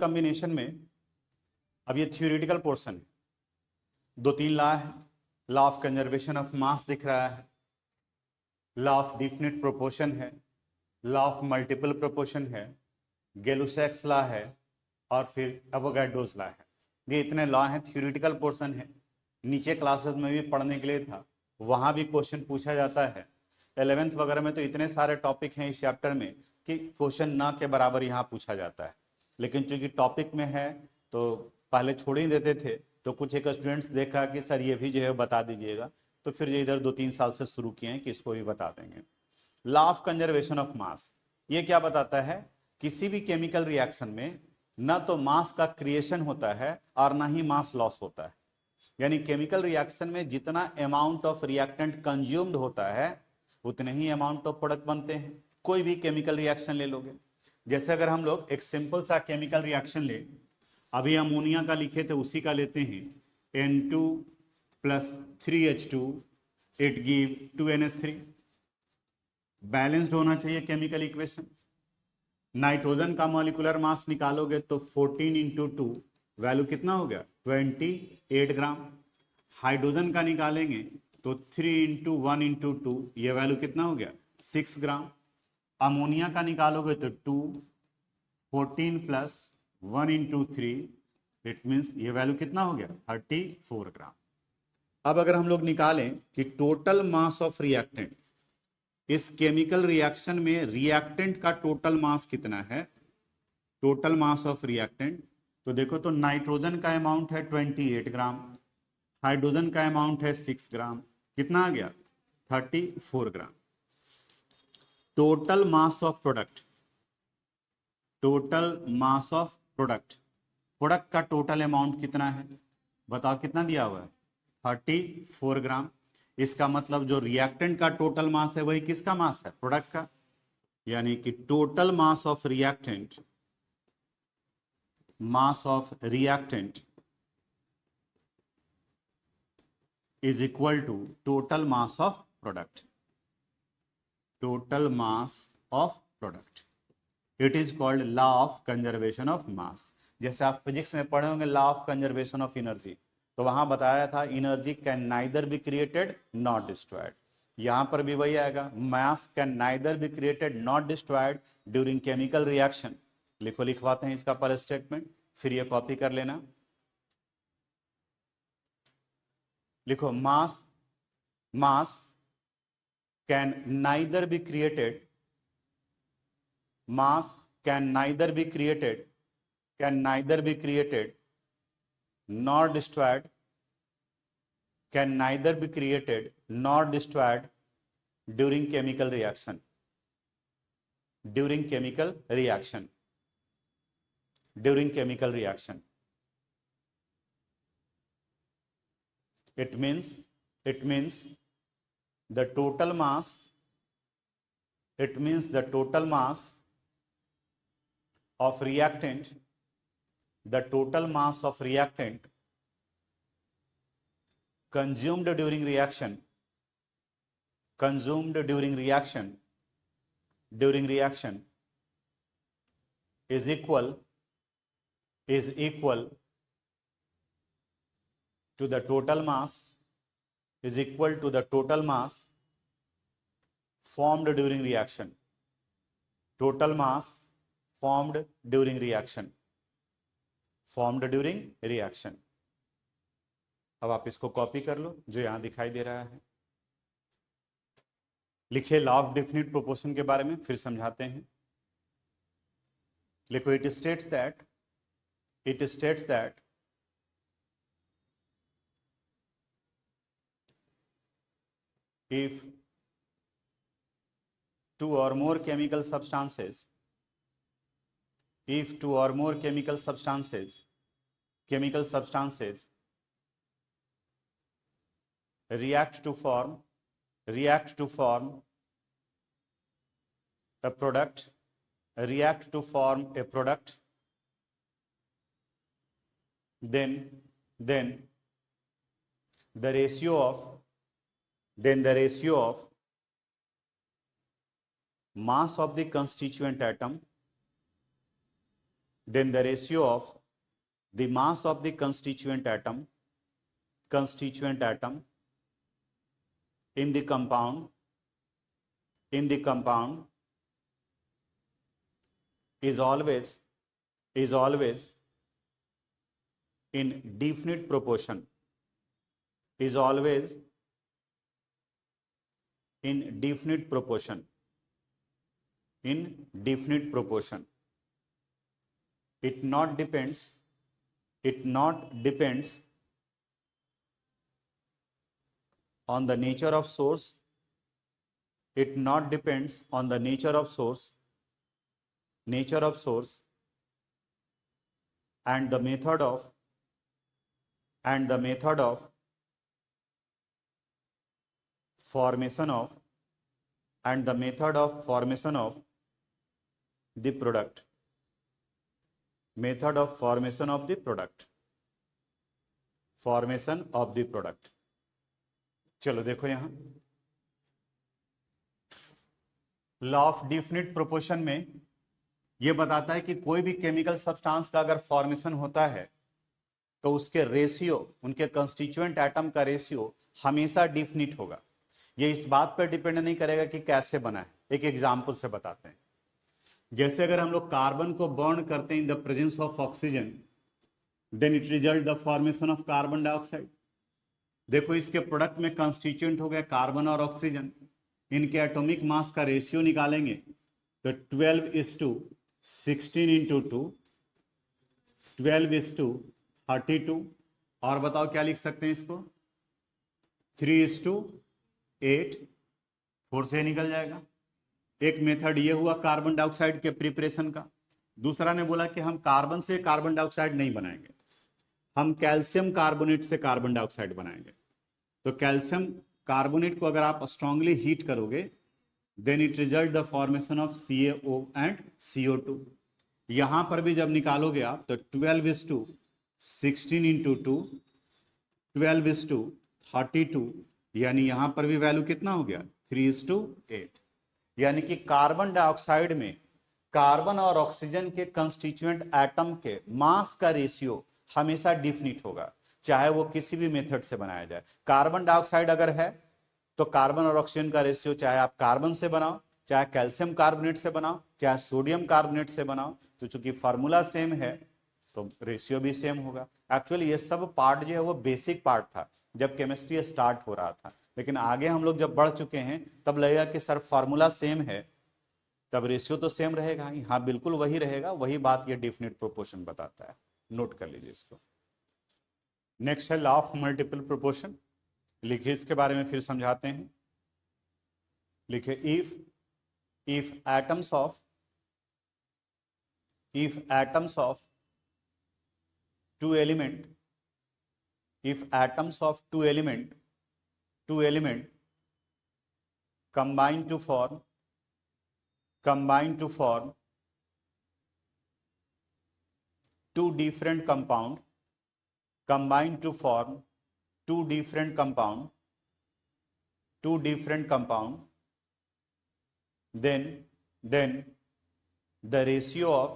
Combination में अब ये थियोरिटिकल पोर्शन है, 2-3 लॉ है। लॉ ऑफ कंजर्वेशन ऑफ मास दिख रहा है, लॉ ऑफ डिफिनिट प्रोपोर्शन है, लॉ ऑफ मल्टीपल प्रोपोर्शन है, गैलुसैक्स लॉ है और फिर एवोगाड्रोस लॉ है। ये इतने लॉ हैं, थियोरिटिकल पोर्शन है। नीचे क्लासेस में भी पढ़ने के लिए था, वहां भी क्वेश्चन पूछा जाता है। 11th वगैरह में तो इतने सारे टॉपिक हैं इस चैप्टर में कि क्वेश्चन ना के बराबर यहाँ पूछा जाता है। लेकिन चूंकि टॉपिक में है तो पहले छोड़ ही देते थे, तो कुछ एक स्टूडेंट्स देखा कि सर ये भी जो है बता दीजिएगा, तो फिर ये इधर 2-3 साल से शुरू किए हैं कि इसको भी बता देंगे। लॉ ऑफ कंजर्वेशन ऑफ मास, ये क्या बताता है? किसी भी केमिकल रिएक्शन में ना तो मास का क्रिएशन होता है और ना ही मास लॉस होता है। यानी केमिकल रिएक्शन में जितना अमाउंट ऑफ रिएक्टेंट कंज्यूम्ड होता है उतने ही अमाउंट ऑफ प्रोडक्ट बनते हैं। कोई भी केमिकल रिएक्शन ले लोगे, जैसे अगर हम लोग एक सिंपल सा केमिकल रिएक्शन ले, अभी अमोनिया का लिखे थे उसी का लेते हैं, N2 + 3H2 it give 2NH3। Balanced होना चाहिए केमिकल इक्वेशन। नाइट्रोजन का मॉलिक्यूलर मास निकालोगे तो 14 × 2 वैल्यू कितना हो गया? 28 ग्राम। हाइड्रोजन का निकालेंगे तो 3 × 1 × 2, ये वैल्यू कितना हो गया? 6 ग्राम। अमोनिया का निकालोगे तो 2, 14 + 1 × 3, इट मीन्स ये वैल्यू कितना हो गया? 34 ग्राम। अब अगर हम लोग निकालें कि टोटल मास ऑफ रिएक्टेंट, इस केमिकल रिएक्शन में रिएक्टेंट का टोटल मास कितना है, टोटल मास ऑफ रिएक्टेंट, तो देखो तो नाइट्रोजन का अमाउंट है 28 ग्राम, हाइड्रोजन का अमाउंट है 6 ग्राम, कितना आ गया? 34 gram. Total mass of product, total mass of product, product का टोटल अमाउंट कितना है बताओ, कितना दिया हुआ है? 34 ग्राम। इसका मतलब जो रिएक्टेंट का टोटल मास है वही किसका मास है? प्रोडक्ट का। यानी कि total mass of reactant, mass of reactant is equal to total mass of product, total mass of product. It is called law of conservation of mass. जैसे आप फिजिक्स में पढ़े होंगे law of conservation of energy, तो वहां बताया था energy can neither be created not destroyed. यहां पर भी वही आएगा, mass can neither be created not destroyed during chemical reaction. लिखो, लिखवाते हैं इसका पहले स्टेटमेंट, फिर ये कॉपी कर लेना। लिखो, mass mass can neither be created, mass can neither be created nor destroyed, can neither be created nor destroyed during chemical reaction, during chemical reaction, during chemical reaction. It means the total mass, it means the total mass of reactant, the total mass of reactant consumed during reaction, consumed during reaction is equal to the total mass, is equal to the total mass formed during reaction, total mass formed during reaction, formed during reaction. अब आप इसको copy कर लो जो यहां दिखाई दे रहा है। लिखिए लॉ ऑफ डेफिनिट प्रोपोर्शन के बारे में, फिर समझाते हैं। लिखो, it states that if two or more chemical substances, if two or more chemical substances react to form a product, then the ratio of mass of the constituent atom then the ratio of the mass of the constituent atom in the compound is always in definite proportion, is always in definite proportion, it not depends on the nature of source, it not depends on the nature of source and the method of formation of the product, चलो देखो यहां law of definite proportion में यह बताता है कि कोई भी केमिकल सब्सटेंस का अगर फॉर्मेशन होता है तो उसके रेशियो, उनके कंस्टिट्यूएंट एटम का रेशियो हमेशा डिफिनिट होगा। यह इस बात पर डिपेंड नहीं करेगा कि कैसे बना है। एक एग्जांपल से बताते हैं। जैसे अगर हम लोग कार्बन को बर्न करते हैं in the presence of oxygen, then it result the formation of carbon dioxide. देखो इसके प्रोडक्ट में कंस्टिट्यूएंट हो गया कार्बन और ऑक्सीजन, इनके एटॉमिक मास का रेशियो निकालेंगे तो 12:16 × 2, 12:32। और बताओ क्या लिख सकते हैं इसको, 3:8, 4 से निकल जाएगा। एक मेथड ये हुआ कार्बन डाइऑक्साइड के प्रिपरेशन का। दूसरा ने बोला कि हम कार्बन से कार्बन डाइऑक्साइड नहीं बनाएंगे, हम कैल्शियम कार्बोनेट से कार्बन डाइऑक्साइड बनाएंगे। तो कैल्शियम कार्बोनेट को अगर आप स्ट्रांगली हीट करोगे then it result the formation of CaO and CO2। यहां पर भी जब निकालोगे आप तो 12:16 × 2, 12:32, यानी यहां पर भी वैल्यू कितना हो गया 3:8। यानी कि कार्बन डाइऑक्साइड में कार्बन और ऑक्सीजन के कंस्टिट्यूएंट एटम के मास का रेशियो हमेशा डिफिनिट होगा, चाहे वो किसी भी मेथड से बनाया जाए। कार्बन डाइऑक्साइड अगर है तो कार्बन और ऑक्सीजन का रेशियो चाहे आप कार्बन से बनाओ, चाहे कैल्शियम कार्बोनेट से बनाओ, चाहे सोडियम कार्बोनेट से बनाओ, तो चूंकि फार्मूला सेम है तो रेशियो भी सेम होगा। एक्चुअली ये सब पार्ट जो है वो बेसिक पार्ट था जब केमिस्ट्री स्टार्ट हो रहा था, लेकिन आगे हम लोग जब बढ़ चुके हैं तब लगेगा कि सर फार्मूला सेम है तब रेशियो तो सेम रहेगा। हाँ बिल्कुल वही रहेगा, वही बात ये डेफिनेट प्रोपोर्शन बताता है, नोट कर लीजिए इसको। नेक्स्ट है लॉ ऑफ मल्टीपल प्रोपोर्शन। लिखिए इसके बारे में फिर समझाते हैं। लिखिए if atoms of two element combine to form two different compound, then the ratio of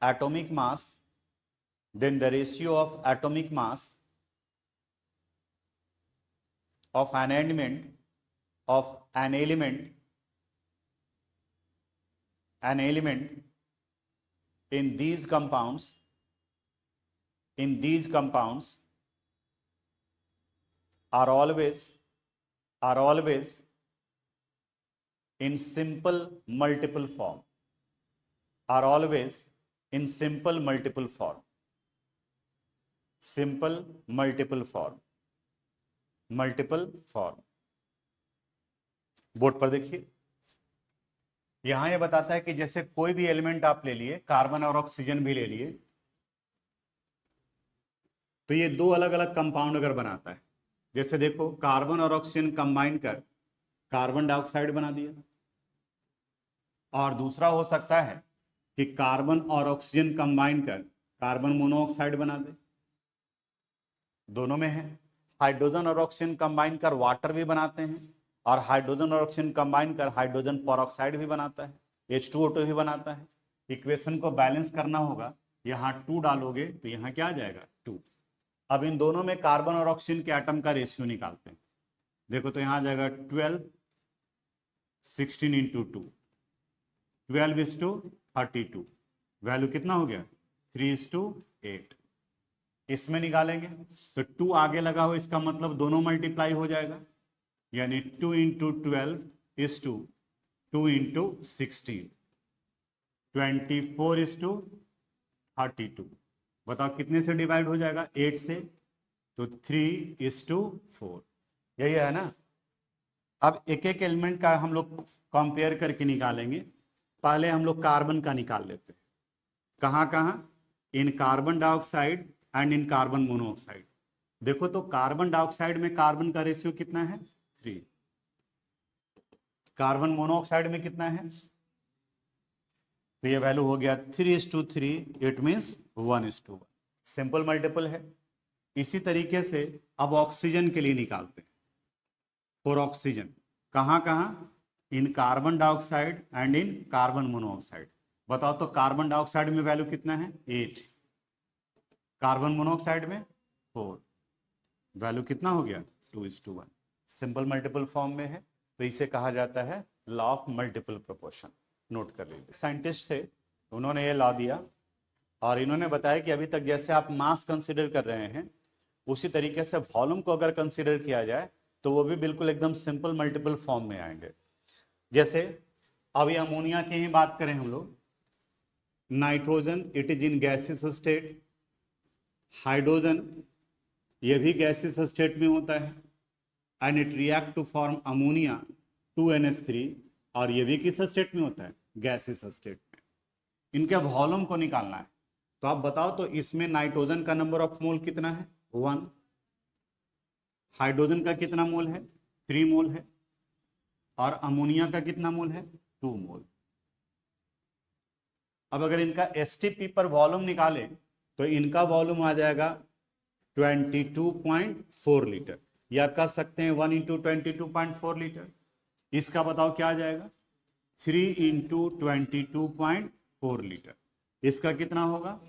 atomic mass of an element in these compounds are always in simple multiple form, multiple form. Board पर देखिए, यहां ये बताता है कि जैसे कोई भी एलिमेंट आप ले लिए, कार्बन और ऑक्सीजन भी ले लिए, तो ये दो अलग अलग कंपाउंड अगर बनाता है, जैसे देखो कार्बन और ऑक्सीजन कंबाइन कर कार्बन डाइऑक्साइड बना दिया, और दूसरा हो सकता है कि कार्बन और ऑक्सीजन कंबाइन कर कार्बन मोनोऑक्साइड बना दे। दोनों में है। हाइड्रोजन और ऑक्सीजन कंबाइन कर वाटर भी बनाते हैं, और हाइड्रोजन और ऑक्सीजन कंबाइन कर हाइड्रोजन परऑक्साइड भी बनाता है, H2O2 भी बनाता है। इक्वेशन को बैलेंस करना होगा, यहाँ 2 डालोगे तो यहाँ क्या आ जाएगा 2। अब इन दोनों में कार्बन और ऑक्सीजन के एटम का रेशियो निकालते हैं। देखो तो यहाँ आ जाएगा 12 16 इंटू 2, 12:32, वैल्यू कितना हो गया 3:8। इसमें निकालेंगे तो 2 आगे लगा हो, इसका मतलब दोनों मल्टीप्लाई हो जाएगा, यानी 2 into 12 is to 2 into 16, 24 is to 32। बताओ कितने से डिवाइड हो जाएगा 8 से, तो 3:4, यही है ना। अब एक एक एलिमेंट का हम लोग कंपेयर करके निकालेंगे। पहले हम लोग कार्बन का निकाल लेते हैं। कहाँ कहाँ, in carbon dioxide and in carbon monoxide. देखो तो कार्बन डाइऑक्साइड में कार्बन का रेशियो कितना है 3, कार्बन मोनोऑक्साइड में कितना है, तो ये वैल्यू हो गया 3:3, इट मीन्स 1:1, सिंपल मल्टीपल है। इसी तरीके से अब ऑक्सीजन के लिए निकालते हैं। फॉर ऑक्सीजन कहाँ कहाँ, in carbon dioxide and in carbon monoxide. बताओ तो कार्बन डाइऑक्साइड में वैल्यू कितना है 8, कार्बन मोनोऑक्साइड में 4, वैल्यू कितना हो गया 2:1, सिंपल मल्टीपल फॉर्म में है, तो इसे कहा जाता है law of multiple proportion. Note कर लीजिए। साइंटिस्ट थे, उन्होंने ये लॉ दिया और इन्होंने बताया कि अभी तक जैसे आप मास कंसीडर कर रहे हैं, उसी तरीके से वॉल्यूम को अगर कंसीडर किया जाए तो वो भी बिल्कुल एकदम सिंपल मल्टीपल फॉर्म में आएंगे। जैसे अभी अमोनिया की ही बात करें हम लोग, nitrogen it is in gaseous state, hydrogen ये भी गैसियस स्टेट में होता है, and it react to form ammonia 2NH3, और ये भी किस स्टेट में होता है गैसियस स्टेट में। इनके वॉल्यूम को निकालना है, तो आप बताओ तो इसमें नाइट्रोजन का नंबर ऑफ मोल कितना है 1, हाइड्रोजन का कितना मोल है 3 मोल है, और अमोनिया का कितना मोल है 2 मोल। अब अगर इनका STP पर वॉल्यूम निकाले तो इनका वॉल्यूम आ जाएगा 22.4 लीटर, याद कर सकते हैं 1 इंटू 22.4 लीटर। इसका बताओ क्या आ जाएगा 3 इंटू 22.4 लीटर। इसका कितना होगा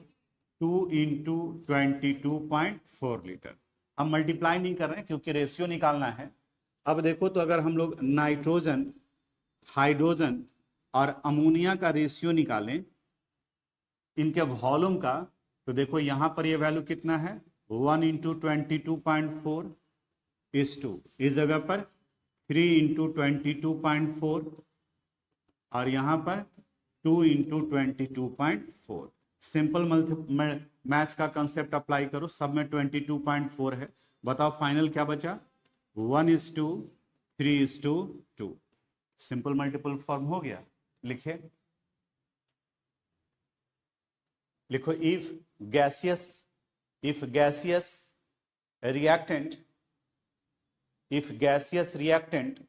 2 इंटू 22.4 लीटर। हम मल्टीप्लाई नहीं कर रहे हैं क्योंकि रेशियो निकालना है। अब देखो तो अगर हम लोग नाइट्रोजन, हाइड्रोजन और अमोनिया का रेशियो निकालें इनके वॉल्यूम का, तो देखो यहां पर ये वैल्यू कितना है 1 इंटू 22.4 इज टू, इस जगह पर 3 इंटू 22.4 और यहां पर 2 इंटू 22.4। सिंपल मैथ्स का कंसेप्ट अप्लाई करो, सब में 22.4 है। बताओ फाइनल क्या बचा 1:3:2। सिंपल मल्टीपल फॉर्म हो गया। लिखे, लिखो if gaseous reactant, if gaseous reactant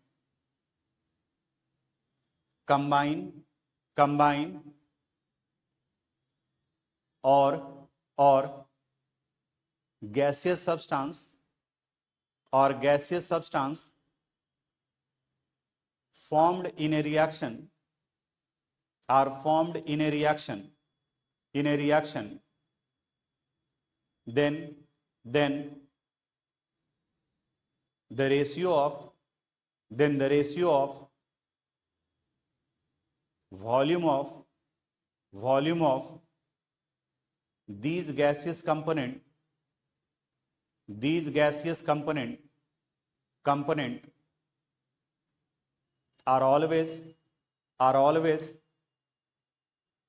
combine or gaseous substance formed in a reaction then the ratio of volume of these gaseous component are always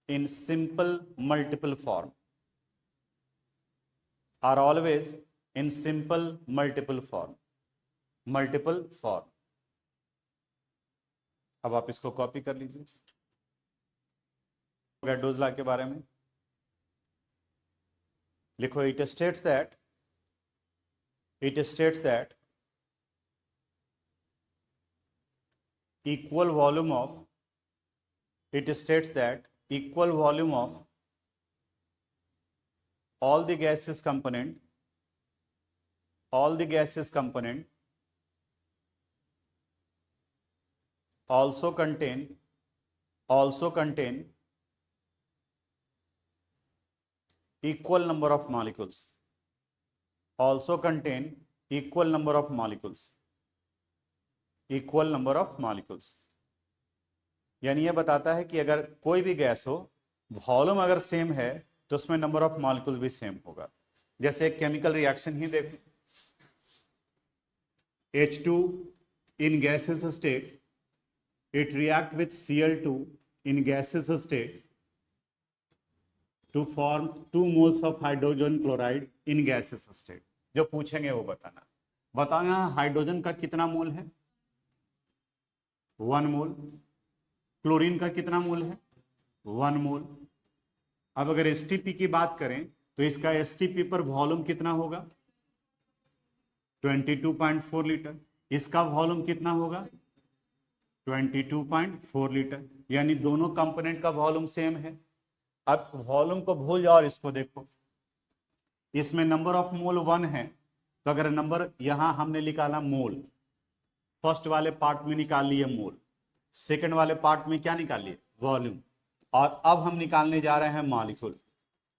in simple multiple form, multiple form। अब आप इसको copy कर लीजिए गैडोज law के बारे में। लिखो it states that equal volume of all the gaseous component also contain equal number of molecules, also contain equal number of molecules, equal number of molecules। यानी यह बताता है कि अगर कोई भी गैस हो, वॉल्यूम अगर सेम है तो उसमें नंबर ऑफ मॉलिक्यूल भी सेम होगा। जैसे एक केमिकल रिएक्शन ही देख, H2 in gaseous state, it react with Cl2 in gaseous state to form 2 moles of hydrogen chloride in gaseous state। जो पूछेंगे वो बताना। बताओ यहाँ हाइड्रोजन का कितना मोल है? 1 मोल। क्लोरीन का कितना मोल है? 1 मोल। अब अगर एसटीपी की बात करें तो इसका एसटीपी पर वॉल्यूम कितना होगा? 22.4 लीटर। इसका वॉल्यूम कितना होगा? 22.4 लीटर। यानी दोनों कंपोनेंट का वॉल्यूम सेम है। अब वॉल्यूम को भूल जाओ और इसको देखो, इसमें नंबर ऑफ मोल 1 है, तो अगर नंबर यहां हमने निकाला मोल, फर्स्ट वाले पार्ट में निकाल लिए मोल, सेकंड वाले पार्ट में क्या निकालिए? वॉल्यूम। और अब हम निकालने जा रहे हैं मॉलिक्यूल।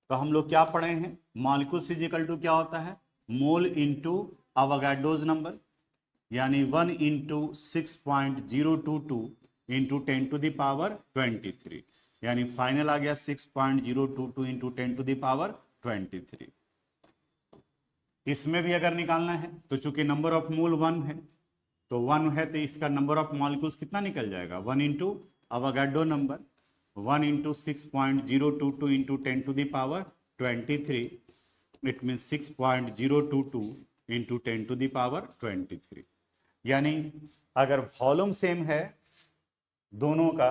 तो हम लोग क्या पढ़े हैं? मॉलिक्यूल इज इक्वल टू क्या होता है? मोल इंटू अवोगाड्रोस नंबर, यानी 1 into 6.022 into 10 to the power 23, यानी फाइनल आ गया 6.022 इंटू 10 टू द पावर 23। इसमें भी अगर निकालना है तो चूंकि नंबर ऑफ मोल 1 है, तो 1 है तो इसका नंबर ऑफ मॉलिक्यूल्स कितना निकल जाएगा? 1 into Avogadro number, 1 into 6.022 into 10 to the power 23, it mean 6.022 into 10 to the power 23। यानी अगर वॉल्यूम सेम है दोनों का,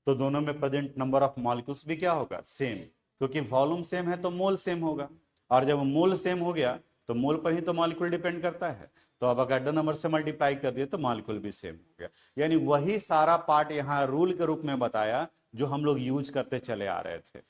तो दोनों में प्रेजेंट नंबर ऑफ मॉलिक्यूल्स भी क्या होगा? सेम। क्योंकि वॉल्यूम सेम है तो मोल सेम होगा, और जब मोल सेम हो गया तो मोल पर ही तो मॉलिक्यूल डिपेंड करता है, तो अवोगाड्रो नंबर से मल्टीप्लाई कर दिए तो मॉलिक्यूल भी सेम हो गया। यानी वही सारा पार्ट यहाँ रूल के रूप में बताया जो हम लोग यूज करते चले आ रहे थे।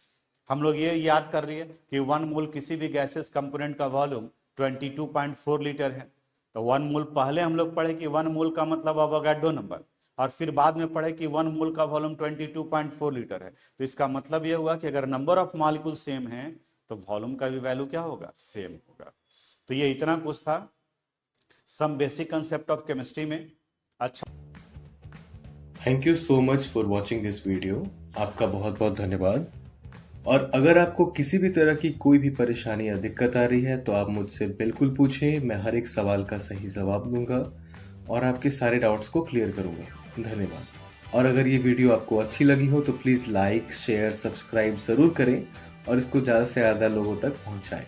हम लोग ये याद कर रही है कि 1 मोल किसी भी गैसेस कंपोनेंट का वॉल्यूम 22.4 लीटर है। तो 1 मोल पहले हम लोग पढ़े कि 1 मोल का मतलब अवोगाड्रो नंबर, और फिर बाद में पढ़े कि 1 मोल का वॉल्यूम 22.4 लीटर है। तो इसका मतलब यह हुआ कि अगर नंबर ऑफ मॉलिक्यूल सेम है तो वॉल्यूम का भी वैल्यू क्या होगा? सेम होगा। तो ये इतना कुछ था some basic concept of chemistry में। अच्छा, thank you so much for watching this video. आपका बहुत बहुत धन्यवाद। और अगर आपको किसी भी तरह की कोई भी परेशानी या दिक्कत आ रही है तो आप मुझसे बिल्कुल पूछें, मैं हर एक सवाल का सही जवाब दूंगा और आपके सारे डाउट्स को क्लियर करूंगा। धन्यवाद। और अगर ये वीडियो आपको अच्छी लगी हो तो प्लीज़ लाइक, शेयर, सब्सक्राइब ज़रूर करें और इसको ज़्यादा से ज़्यादा लोगों तक पहुंचाएं।